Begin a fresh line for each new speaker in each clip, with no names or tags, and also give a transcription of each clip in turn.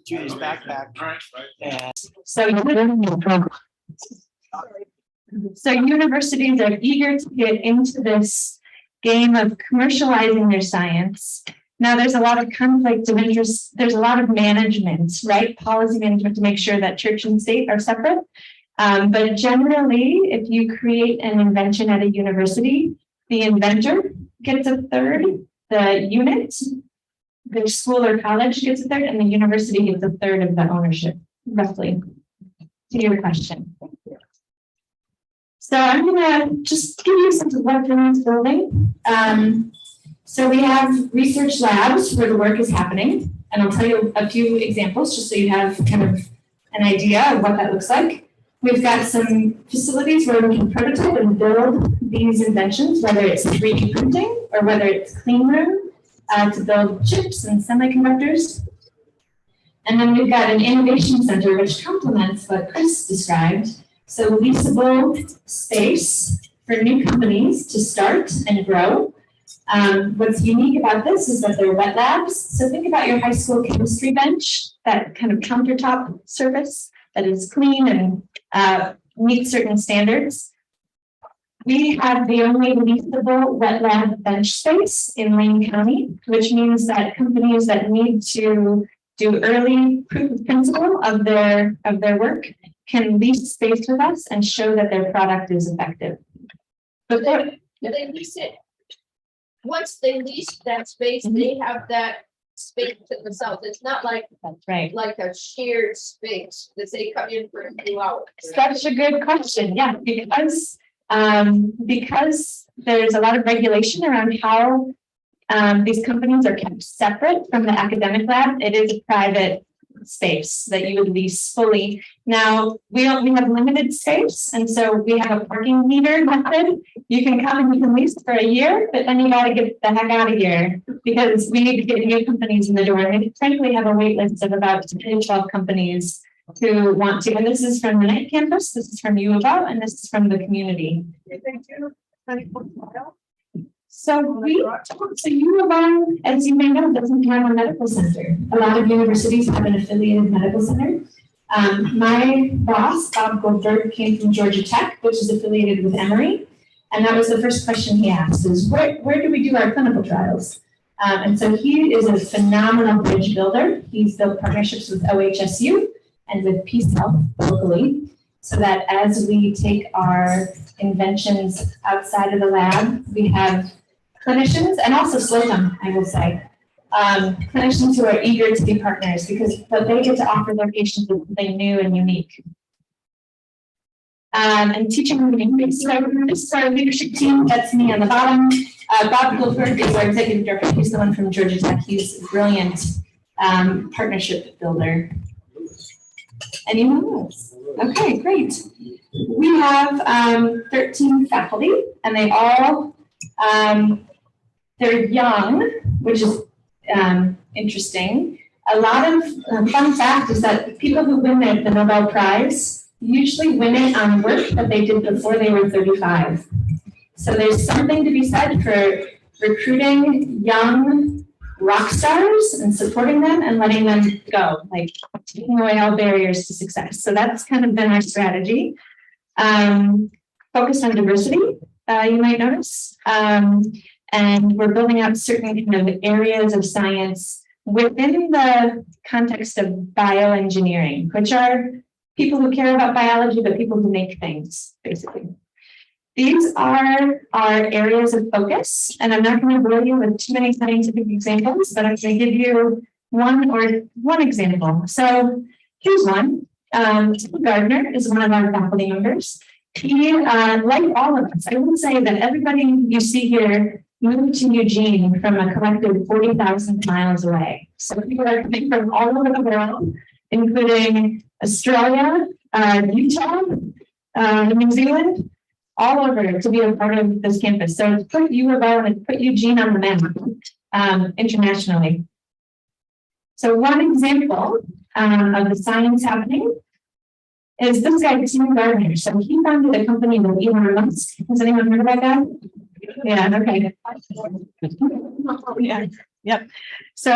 Judy's backpack. And
so universities are eager to get into this game of commercializing their science. Now there's a lot of conflict of interest. There's a lot of management, right? Policy management to make sure that church and state are separate. But generally, if you create an invention at a university, the inventor gets a third, the unit, the school or college gets a third, and the university gets a third of the ownership, roughly, to your question. So I'm going to just give you some of what's in this building. So we have research labs where the work is happening, and I'll tell you a few examples just so you have kind of an idea of what that looks like. We've got some facilities where we can prototype and build these inventions, whether it's 3D printing or whether it's clean room to build chips and semiconductors. And then we've got an innovation center, which complements what Chris described. So leasable space for new companies to start and grow. What's unique about this is that they're wet labs. So think about your high school chemistry bench, that kind of countertop surface that is clean and meets certain standards. We have the only leasable wet lab bench space in Lane County, which means that companies that need to do early proof of principle of their work can lease space with us and show that their product is effective.
But they lease it. Once they lease that space, they have that space to themselves. It's not like
That's right.
like a shared space that they come in for a few hours.
Such a good question. Yeah, because there's a lot of regulation around how these companies are kept separate from the academic lab. It is a private space that you would lease fully. Now, we have limited space, and so we have a parking meter method. You can come and you can lease for a year, but then you got to get the heck out of here because we need to get new companies in the door. And we frankly have a wait list of about 10 to 12 companies who want to. And this is from the Knight campus, this is from U of O, and this is from the community. So U of O, as you may know, doesn't have a medical center. A lot of universities have an affiliated medical center. My boss, Bob Goldberg, came from Georgia Tech, which is affiliated with Emory. And that was the first question he asked is, where do we do our clinical trials? And so he is a phenomenal bridge builder. He's built partnerships with OHSU and with Peace Health locally, so that as we take our inventions outside of the lab, we have clinicians and also Slocum, I will say, clinicians who are eager to be partners because what they get to offer their patients is something new and unique. And teaching and learning. So this is our leadership team. That's me on the bottom. Bob Goldberg is our executive director. He's the one from Georgia Tech. He's a brilliant partnership builder. Anyone else? Okay, great. We have 13 faculty, and they all they're young, which is interesting. A lot of fun fact is that people who win the Nobel Prize usually win it on work that they did before they were 35. So there's something to be said for recruiting young rock stars and supporting them and letting them go, like taking away all barriers to success. So that's kind of been our strategy. Focused on diversity, you might notice. And we're building out certain kind of areas of science within the context of bioengineering, which are people who care about biology, but people who make things, basically. These are our areas of focus, and I'm not going to bore you with too many scientific examples, but I'm going to give you one example. So here's one. Tim Gardner is one of our faculty members. He, like all of us, I would say that everybody you see here moved to Eugene from a collective 40,000 miles away. So people are coming from all over the world, including Australia, Utah, New Zealand, all over to be a part of this campus. So it's put U of O and it's put Eugene on the map internationally. So one example of the science happening is this guy, Tim Gardner. So he founded a company with Elon Musk. Has anyone heard about that? Yeah, okay. Yeah. Yep. So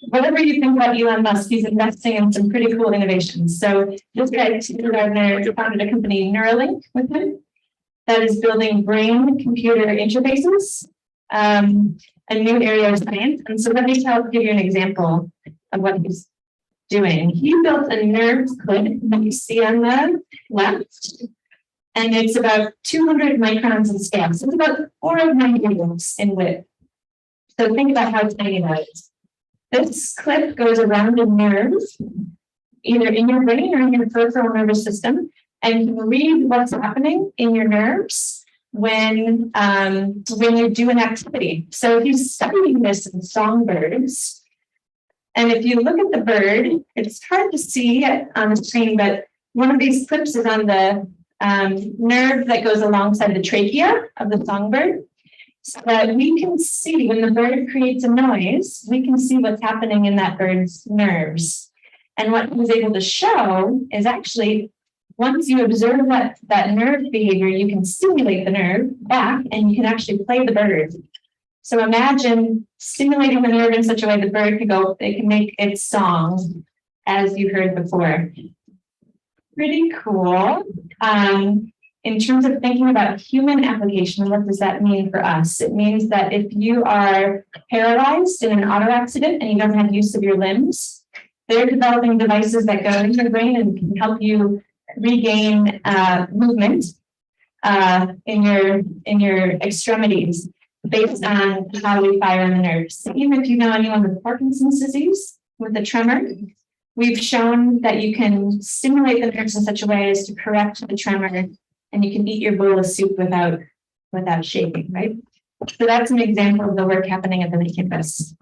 whatever you think about Elon Musk, he's investing in some pretty cool innovations. So this guy, Gardner, founded a company, Neuralink, with him, that is building brain-computer interfaces, a new area of science. And so let me give you an example of what he's doing. He built a nerve clip that you see on the left, and it's about 200 microns in scale. So it's about 4 of 9 inches in width. So think about how tiny that is. This clip goes around a nerve, either in your brain or in your peripheral nervous system, and can read what's happening in your nerves when you do an activity. So he's studying this in songbirds. And if you look at the bird, it's hard to see on the screen, but one of these clips is on the nerve that goes alongside the trachea of the songbird. So that we can see when the bird creates a noise, we can see what's happening in that bird's nerves. And what he was able to show is actually, once you observe that nerve behavior, you can stimulate the nerve back and you can actually play the bird. So imagine stimulating the nerve in such a way the bird it can make its song, as you heard before. Pretty cool. In terms of thinking about human application, what does that mean for us? It means that if you are paralyzed in an auto accident and you don't have use of your limbs, they're developing devices that go into your brain and can help you regain movement in your extremities based on how we fire on the nerves. So even if you know anyone with Parkinson's disease with a tremor, we've shown that you can stimulate the nerves in such a way as to correct the tremor, and you can eat your bowl of soup without shaking, right? So that's an example of the work happening at the campus.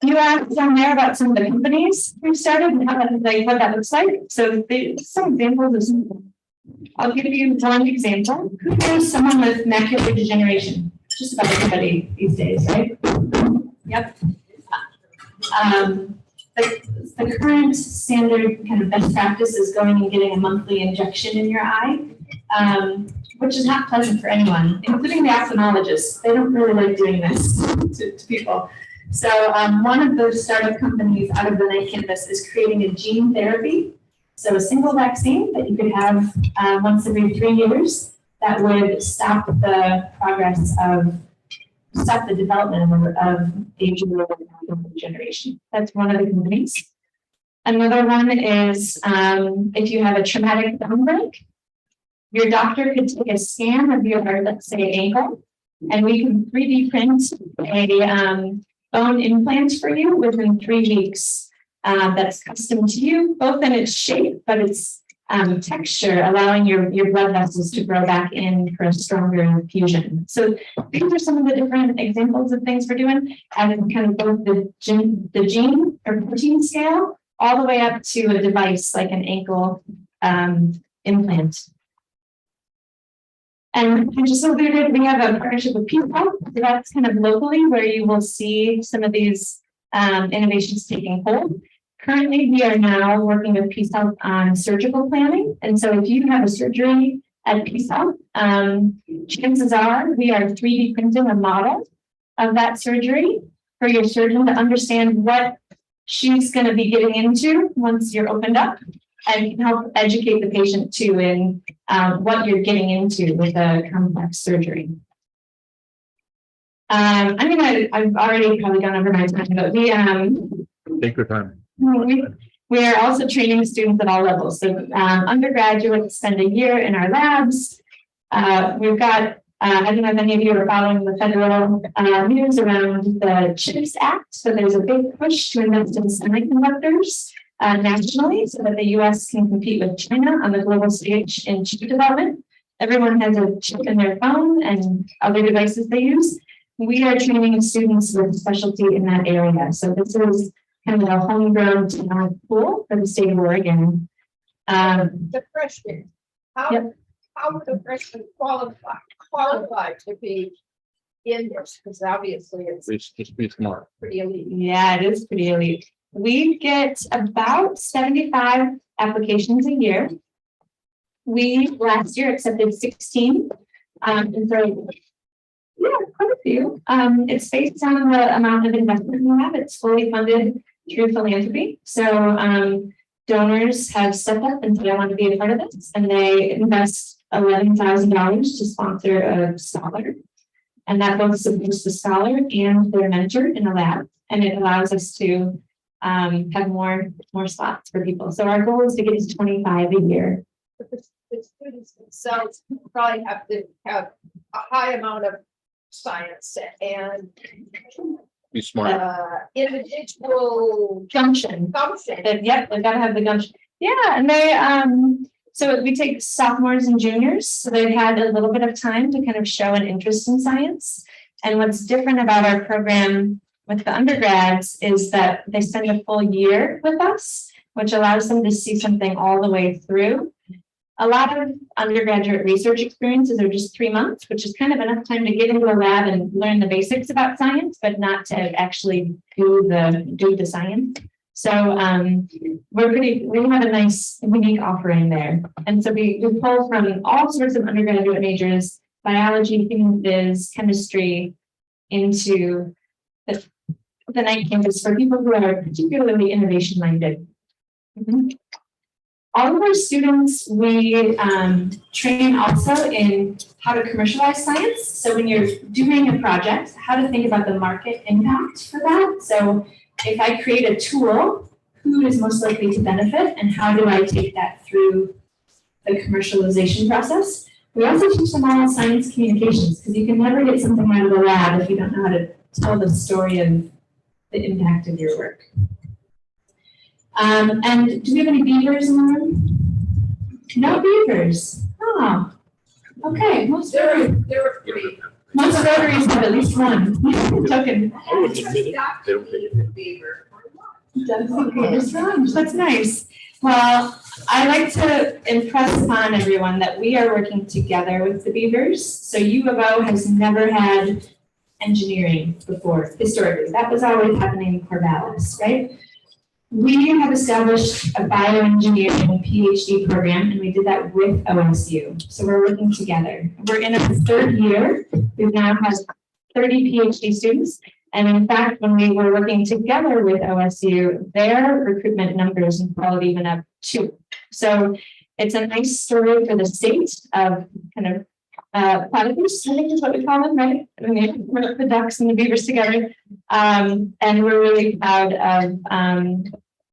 You asked down there about some of the companies we started and what that looks like. So some examples of, I'll give you one example. Who knows someone with macular degeneration? Just about everybody these days, right? Yep. The current standard kind of best practice is going and getting a monthly injection in your eye, which is not pleasant for anyone, including the ophthalmologists. They don't really like doing this to people. So one of those startup companies out of the Knight campus is creating a gene therapy. So a single vaccine that you could have once every 3 years that would stop the development of age-related macular degeneration. That's one of the companies. Another one is if you have a traumatic bone break, your doctor could take a scan of your, let's say, ankle, and we can 3D print a bone implant for you within 3 weeks. That's custom to you, both in its shape, but its texture, allowing your blood vessels to grow back in for a stronger infusion. So these are some of the different examples of things we're doing, and kind of both the gene or protein scale, all the way up to a device like an ankle implant. And I just alluded, we have a partnership with Peace Health. So that's kind of locally where you will see some of these innovations taking hold. Currently, we are now working with Peace Health on surgical planning. And so if you have a surgery at Peace Health, chances are we are 3D printing a model of that surgery for your surgeon to understand what she's going to be getting into once you're opened up, and can help educate the patient too in what you're getting into with a complex surgery. I've already probably gone over my time, but
take your time.
We are also training students at all levels. So undergraduates spend a year in our labs. We've got, I don't know if any of you are following the federal news around the CHIPS Act. So there's a big push to invest in semiconductors nationally so that the US can compete with China on the global stage in chip development. Everyone has a chip in their phone and other devices they use. We are training students with specialty in that area. So this is kind of a homegrown talent pool for the state of Oregon.
The freshmen, how would a freshman qualify to be in this? Because obviously it's
Just be smart.
pretty elite.
Yeah, it is pretty elite. We get about 75 applications a year. We last year accepted 16. And so Yeah, quite a few. It's based on the amount of investment we have. It's fully funded through philanthropy. So donors have stepped up and said, I want to be a part of this, and they invest $11,000 to sponsor a scholar. And that both supports the scholar and their mentor in the lab, and it allows us to have more spots for people. So our goal is to get to 25 a year.
But the students themselves probably have to have a high amount of science and
Be smart.
individual
Gumption.
gumption.
Yep, they've got to have the gumption. Yeah, and they so we take sophomores and juniors, so they've had a little bit of time to kind of show an interest in science. And what's different about our program with the undergrads is that they spend a full year with us, which allows them to see something all the way through. A lot of undergraduate research experiences are just 3 months, which is kind of enough time to get into a lab and learn the basics about science, but not to actually do the science. So we have a nice, unique offering there. And so we pull from all sorts of undergraduate majors, biology, human phys, chemistry, into the night campus for people who are particularly innovation minded. All of our students, we train also in how to commercialize science. So when you're doing a project, how to think about the market impact for that. So if I create a tool, who is most likely to benefit, and how do I take that through the commercialization process? We also teach them all science communications, because you can never get something out of the lab if you don't know how to tell the story of the impact of your work. And do we have any beavers in the room? No beavers. Oh, okay. Most Rotaries have at least one token.
I wouldn't admit it. They don't take it.
That's nice. Well, I like to impress upon everyone that we are working together with the beavers. So U of O has never had engineering before, historically. That was always happening in Corvallis, right? We have established a bioengineering PhD program, and we did that with OSU. So we're working together. We're in our 3rd year. We've now had 30 PhD students. And in fact, when we were working together with OSU, their recruitment numbers and quality went up too. So it's a nice story for the state of kind of platypus, I think is what we call them, right? I mean, we put the ducks and the beavers together. And we're really proud of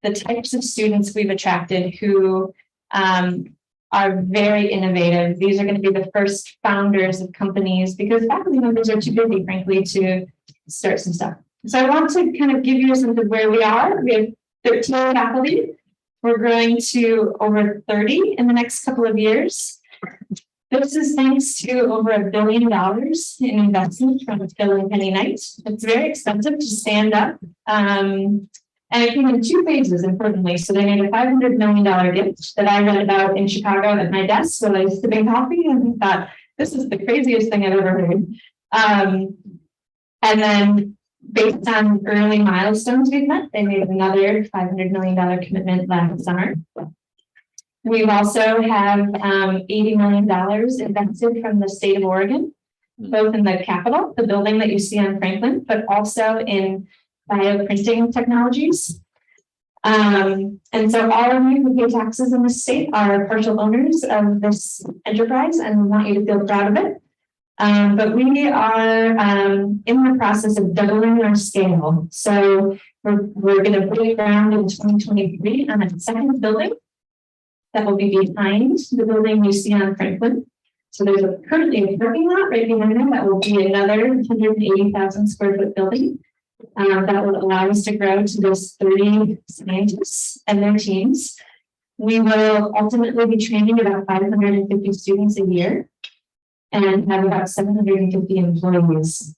the types of students we've attracted who are very innovative. These are going to be the first founders of companies, because faculty members are too busy, frankly, to start some stuff. So I want to kind of give you a sense of where we are. We have 13 faculty. We're growing to over 30 in the next couple of years. This is thanks to over $1 billion in investment from Phil and Penny Knight. It's very expensive to stand up. And it came in 2 phases, importantly. So they made a $500 million gift that I read about in Chicago at my desk while I was sipping coffee, and thought, this is the craziest thing I've ever heard. And then based on early milestones we've met, they made another $500 million commitment last summer. We've also have $80 million invested from the state of Oregon, both in the Capitol, the building that you see on Franklin, but also in bioprinting technologies. And so all of you who pay taxes in the state are partial owners of this enterprise, and we want you to feel proud of it. But we are in the process of doubling our scale. So we're going to break ground in 2023 on a 2nd building that will be behind the building you see on Franklin. So there's currently a parking lot right behind them that will be another 180,000 square foot building that will allow us to grow to those 30 scientists and their teams. We will ultimately be training about 550 students a year and have about 750 employees.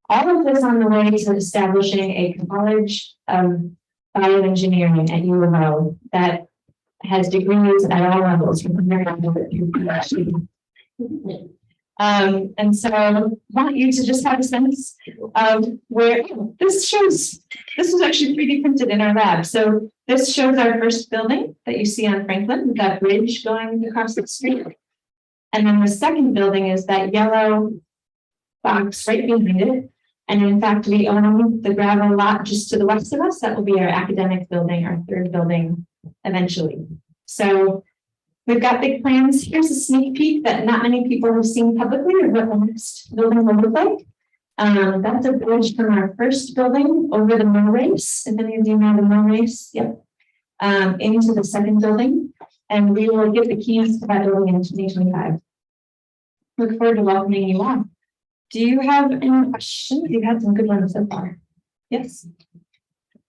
All of this on the way to establishing a college of bioengineering at U of O that has degrees at all levels, from undergraduate through PhD. And so I want you to just have a sense of where this shows. This was actually 3D printed in our lab. So this shows our first building that you see on Franklin, with that bridge going across the street. And then the second building is that yellow box right behind it. And in fact, we own the gravel lot just to the west of us. That will be our academic building, our third building eventually. So we've got big plans. Here's a sneak peek that not many people have seen publicly of what the next building will look like. That's a bridge from our first building over the mill race. If any of you know the mill race, yep. Into the second building. And we will get the keys to that building in 2025. Look forward to welcoming you all. Do you have any questions? You've had some good ones so far. Yes.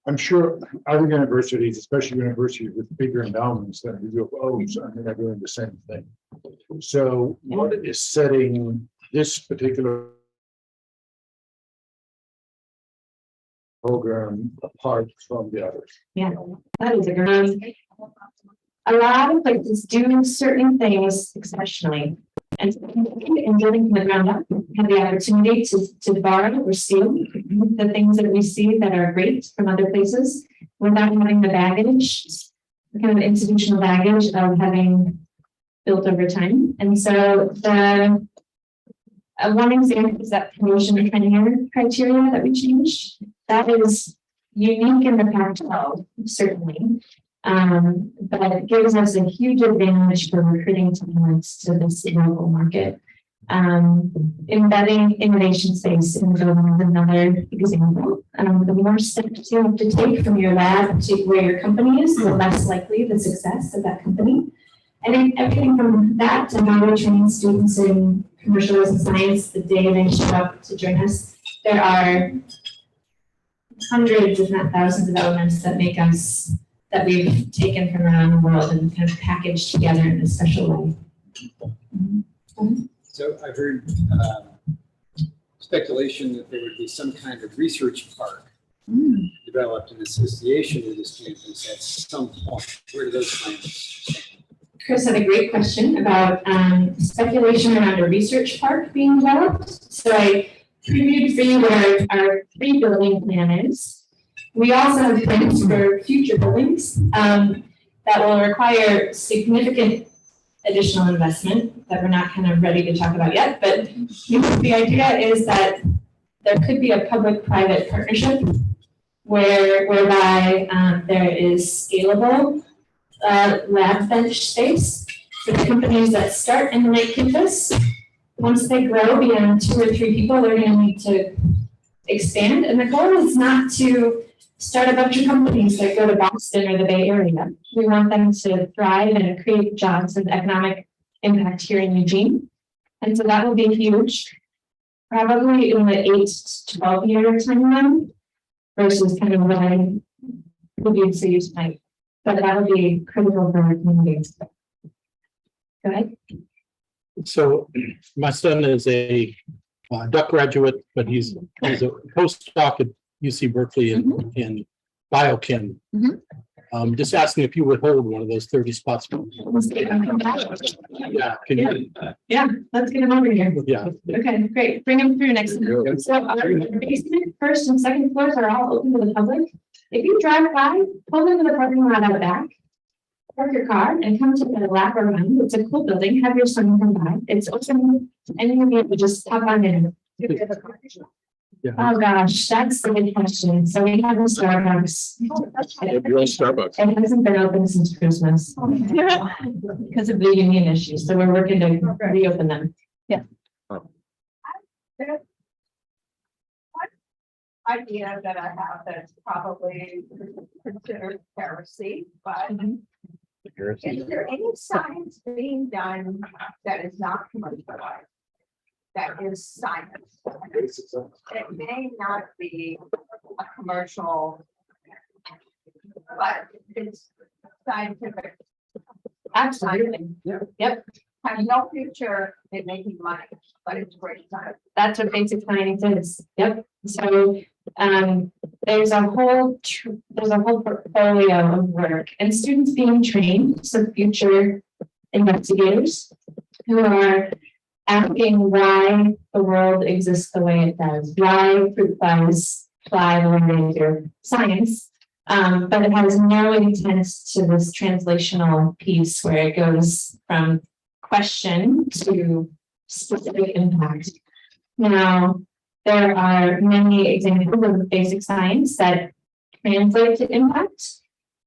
I'm sure other universities, especially universities with bigger endowments than UFOs, I think are doing the same thing. So what is setting this particular program apart from the others?
Yeah, that is a great. A lot of places do certain things exceptionally. And building from the ground up, have the opportunity to borrow or steal the things that we see that are great from other places without having the baggage, the kind of institutional baggage of having built over time. And so the one example is that promotion tenure criteria that we changed. That is unique in the Pac-12, certainly. But it gives us a huge advantage for recruiting talents to this local market. Embedding innovation space in the building is another example. The more steps you have to take from your lab to where your company is, the less likely the success of that company. I think everything from that to how we train students in commercializing science the day they show up to join us. There are hundreds, if not thousands, of elements that make us that we've taken from around the world and kind of packaged together in a special way.
So I've heard speculation that there would be some kind of research park developed in association with this campus at some point. Where do those plans stand?
Chris had a great question about speculation around a research park being developed. So I previewed for you what our 3-building plan is. We also have plans for future buildings that will require significant additional investment that we're not kind of ready to talk about yet. But the idea is that there could be a public-private partnership whereby there is scalable lab bench space for the companies that start in the Lake campus. Once they grow beyond 2 or 3 people, they're going to need to expand. And the goal is not to start a bunch of companies that go to Boston or the Bay Area. We want them to thrive and create jobs and economic impact here in Eugene. And so that will be huge, probably in the 8 to 12-year timeline versus kind of what I reviewed for you tonight. But that will be critical for our communities. Go ahead.
So my son is a Duck graduate, but he's a postdoc at UC Berkeley in biochem. Just asking if you would hold one of those 30 spots. Yeah, can you?
Yeah, let's get him over here.
Yeah.
Okay, great. Bring him through next time. So our basement, first and second floors are all open to the public. If you drive by, pull into the parking lot out back, park your car and come to the lap around. It's a cool building. Have your son come by. It's open. And you can just hop on in.
Yeah.
Oh gosh, that's the big question. So we have a Starbucks.
Your own Starbucks.
It hasn't been open since Christmas because of the union issues. So we're working to reopen them. Yeah.
Idea that I have that's probably considered heresy, but is there any science being done that is not commercialized? That is science. It may not be a commercial, but it's scientific.
Absolutely. Yep.
Has no future in making money, but it's great science.
That's what basic science is. Yep. So there's a whole portfolio of work and students being trained, so future investigators who are asking why the world exists the way it does, why fruit flies fly the way they do, science, but it has no intent to this translational piece where it goes from question to specific impact. Now, there are many examples of basic science that translate to impact.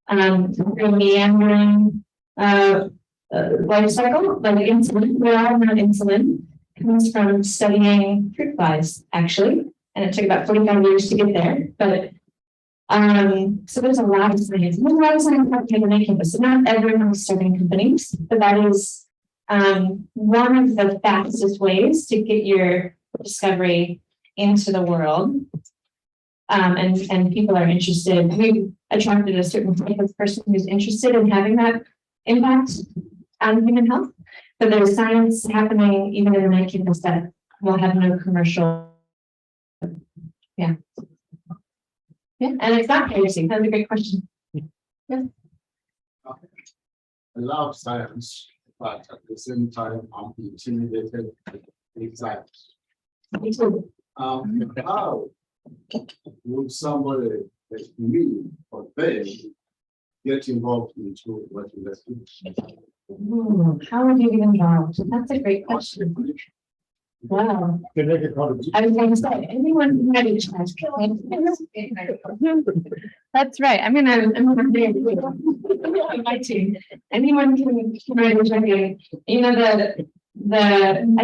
A meandering life cycle, like insulin, we all know insulin comes from studying fruit flies, actually, and it took about 45 years to get there. But so there's a lot of science. There's a lot of science happening on the campus. So not everyone is starting companies, but that is one of the fastest ways to get your discovery into the world. And people are interested. We've attracted a certain type of person who's interested in having that impact on human health. But there's science happening even in the night campus that will have no commercial. Yeah. Yeah, and it's not heresy. That's a great question.
I love science, but at the same time, I'm intimidated with science.
Me too.
How would somebody like me or they get involved into what you let's do?
How would you get involved? That's a great question. Wow.
Can make a contribution.
I was going to say, anyone who had a chance. That's right. I'm gonna do my team. Anyone can write a check in. You know, I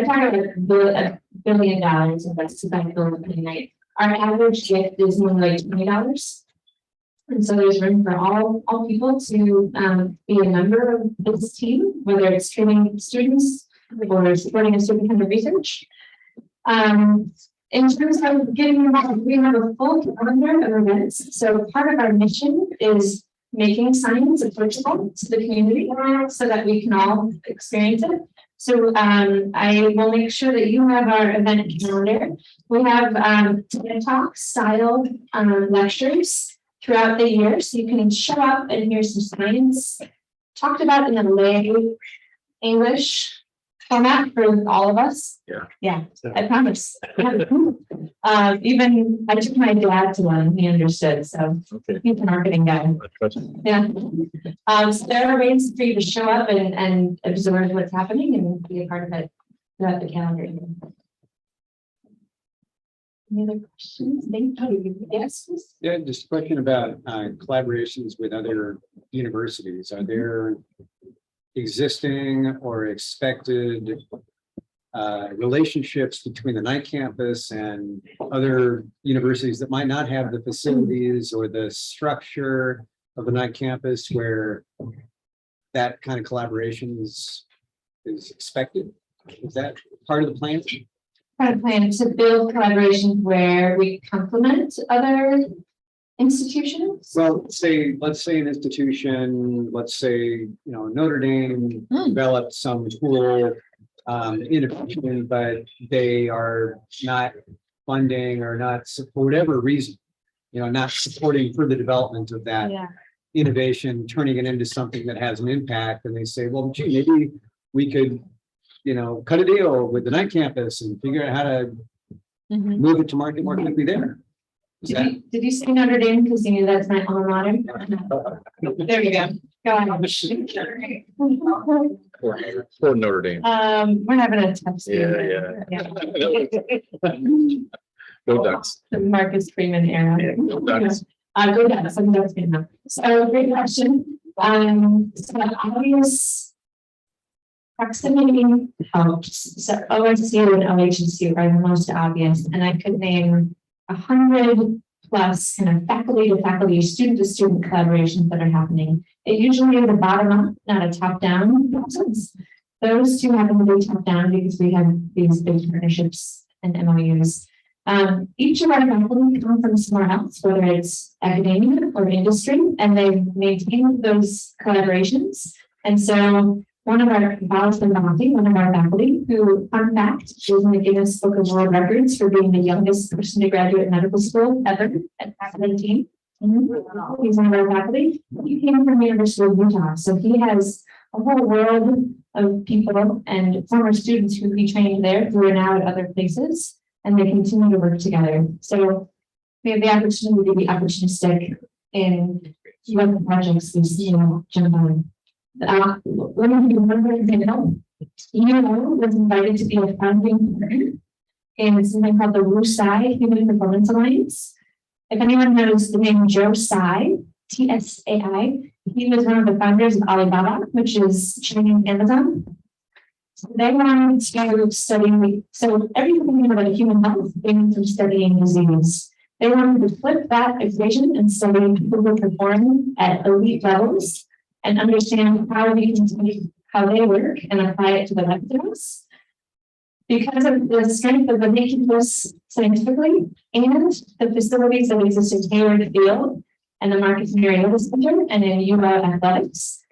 talk about $1 billion invested by Philip a night. Our average gift is more like $20. And so there's room for all people to be a member of this team, whether it's training students or supporting a certain kind of research. In terms of getting involved, we have a full calendar of events. So part of our mission is making science approachable to the community so that we can all experience it. So I will make sure that you have our event calendar. We have TED Talk style lectures throughout the year. So you can show up and hear some science talked about in a lay English format for all of us. Yeah, I promise. Even I took my dad to one, he understood, so
Okay.
he's a marketing guy. Yeah. So there are ways for you to show up and absorb what's happening and be a part of it throughout the calendar. Any other questions? Thank you. Yes.
Yeah, just a question about collaborations with other universities. Are there existing or expected relationships between the night campus and other universities that might not have the facilities or the structure of the night campus where that kind of collaboration is expected? Is that part of the plan?
Part of the plan to build collaborations where we complement other institutions.
Well, let's say an institution, let's say, Notre Dame developed some cool innovation, but they are not funding or not, for whatever reason, not supporting further development of that innovation, turning it into something that has an impact. And they say, well, gee, maybe we could, cut a deal with the night campus and figure out how to move it to market more quickly there.
Did you say Notre Dame? Because you knew that's my alma mater. There you go. Go ahead.
For Notre Dame.
We're having a tough season.
No ducks.
The Marcus Freeman era.
No ducks.
Go Ducks. Some Ducks good enough. So great question. So obvious proximity helps. So OSU and OHSU are the most obvious, and I could name 100 plus kind of faculty to faculty, student to student collaborations that are happening. It usually is a bottom up, not a top down process. Those two happen to be top down because we have these big partnerships and MOUs. Each of our faculty come from somewhere else, whether it's academia or industry, and they maintain those collaborations. And so one of our faculty, who, fun fact, is in the Guinness Book of World Records for being the youngest person to graduate medical school ever at 17. He's one of our faculty. He came from the University of Utah, so he has a whole world of people and former students who he trained there who are now at other places, and they continue to work together. So we have the opportunity to be opportunistic in what projects we jump on. Let me give you one more example. Was invited to be a founding partner in something called the WUSAI Human Performance Alliance. If anyone knows the name Joe Tsai, TSAI, he was one of the founders of Alibaba, which is training Amazon. So they wanted to study, so everything about human health came from studying disease. They wanted to flip that equation and study people who perform at elite levels and understand how we can take how they work and apply it to the rest of us. Because of the strength of the campus scientifically and the facilities that exist in Hayward Field and the Marcus Mariota Center and in UL Athletics,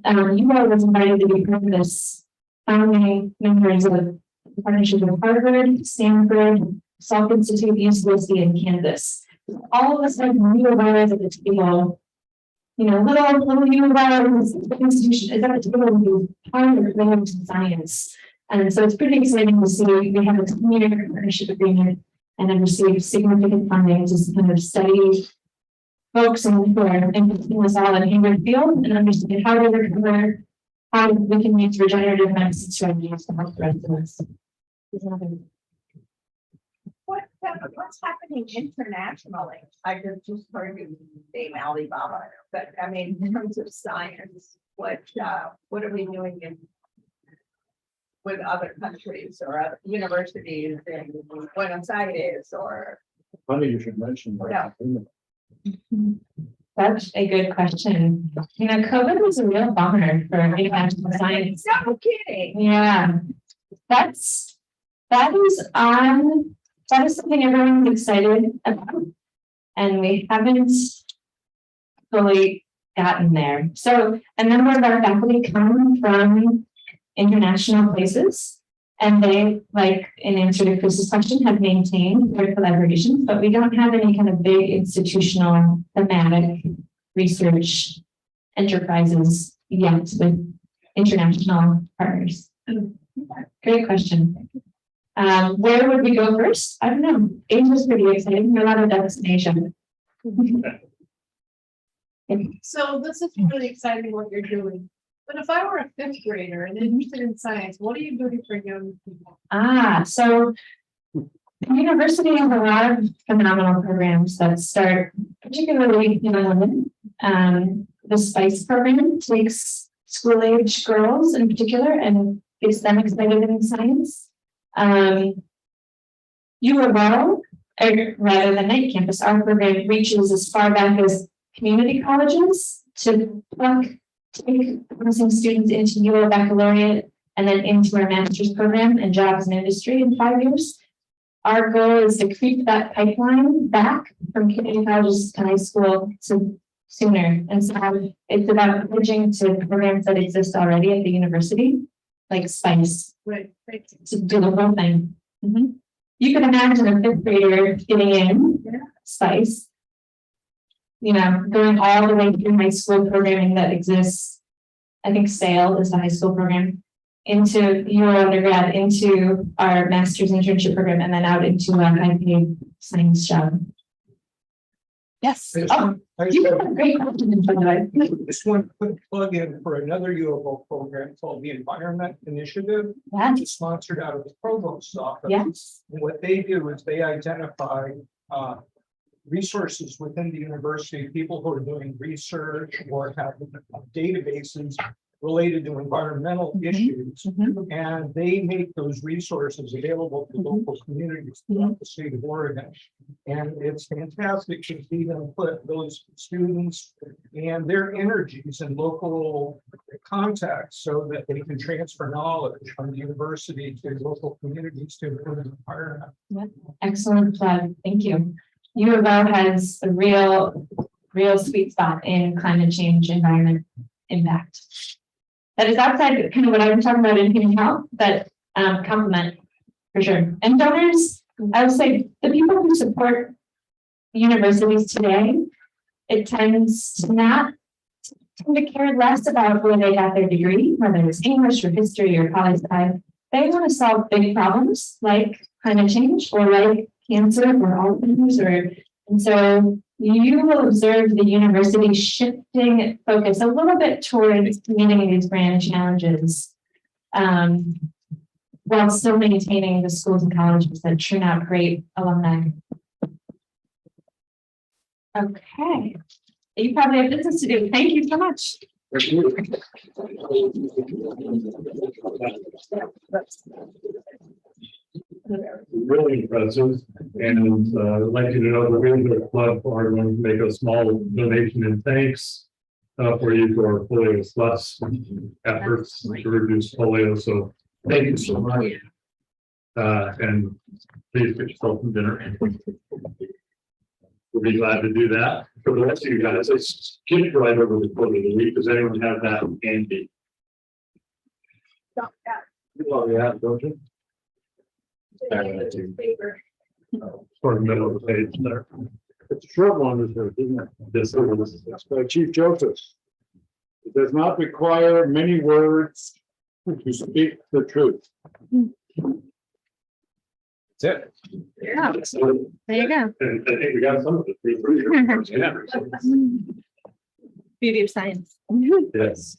UL was invited to be part of this founding members of the partnership with Harvard, Stanford, Salk Institute, UCSD, and Kansas. All of us have new awareness at the table. You know, little new awareness institution is at the table to be part of the science. And so it's pretty exciting to see we have a 10-year partnership agreement and have received significant funding to kind of study folks and who are impacting us all in Hayward Field and understand how to recover, how we can use regenerative medicine strategies to help the rest of us.
What's happening internationally? I just heard you name Alibaba, but I mean, in terms of science, what are we doing with other countries or other universities in Buenos Aires or?
Funny you should mention that.
Such a good question. You know, COVID was a real bummer for international science.
No kidding.
Yeah, that is something everyone's excited about, and we haven't fully gotten there. So a number of our faculty come from international places, and they, like in answer to Chris's question, have maintained their collaborations, but we don't have any kind of big institutional thematic research enterprises yet with international partners. Great question. Where would we go first? I don't know. Asia's pretty exciting. There are a lot of destination.
So this is really exciting what you're doing. But if I were a fifth grader and interested in science, what are you doing for young people?
So the university has a lot of phenomenal programs that start particularly young women. The SPICE program takes school-age girls in particular and gets them excited in science. URL, or rather the night campus, our program reaches as far back as community colleges to take promising students into UL baccalaureate and then into our master's program and jobs and industry in 5 years. Our goal is to creep that pipeline back from community colleges to high school to sooner. And so it's about bridging to programs that exist already at the university, like SPICE,
Right.
to do the whole thing. You can imagine a fifth grader getting in SPICE, you know, going all the way through high school programming that exists. I think SAIL is the high school program, into your undergrad, into our master's internship program, and then out into a high-paid science job. Yes. Oh, you have a great question in front of you.
Just one quick plug in for another UFO program called the Environment Initiative.
Yeah.
It's sponsored out of the provost's office.
Yes.
And what they do is they identify resources within the university, people who are doing research or have databases related to environmental issues. And they make those resources available to local communities throughout the state of Oregon. And it's fantastic to see them put those students and their energies in local contacts so that they can transfer knowledge from the university to local communities to improve the environment.
Excellent plug. Thank you. U of L has a real sweet spot in climate change, environment impact. That is outside kind of what I'm talking about in human health, but complement for sure. And donors, I would say the people who support universities today, it tends to care less about where they got their degree, whether it's English or history or poli-sci. They want to solve big problems like climate change or like cancer or Alzheimer's, and so you will observe the university shifting focus a little bit towards meeting these grand challenges. while still maintaining the schools and colleges that churn out great alumni. Okay, you probably have business to do. Thank you so much.
Really impressive, and I'd like you to know the Windsor Club are going to make a small donation in thanks for you for our polio plus efforts to reduce polio. So thank you so much. And please get yourself some dinner. We'll be glad to do that. For the rest of you guys, let's get right over the quote of the week. Does anyone have that handy? Oh, yeah, don't you? Sort of middle of the page there.
It's a short one, isn't it?
This is
It's by Chief Joseph. It does not require many words to speak the truth.
That's it.
Yeah,
so,
there you go.
and I think we got some of it pretty yeah.
Beauty of science.
Yes.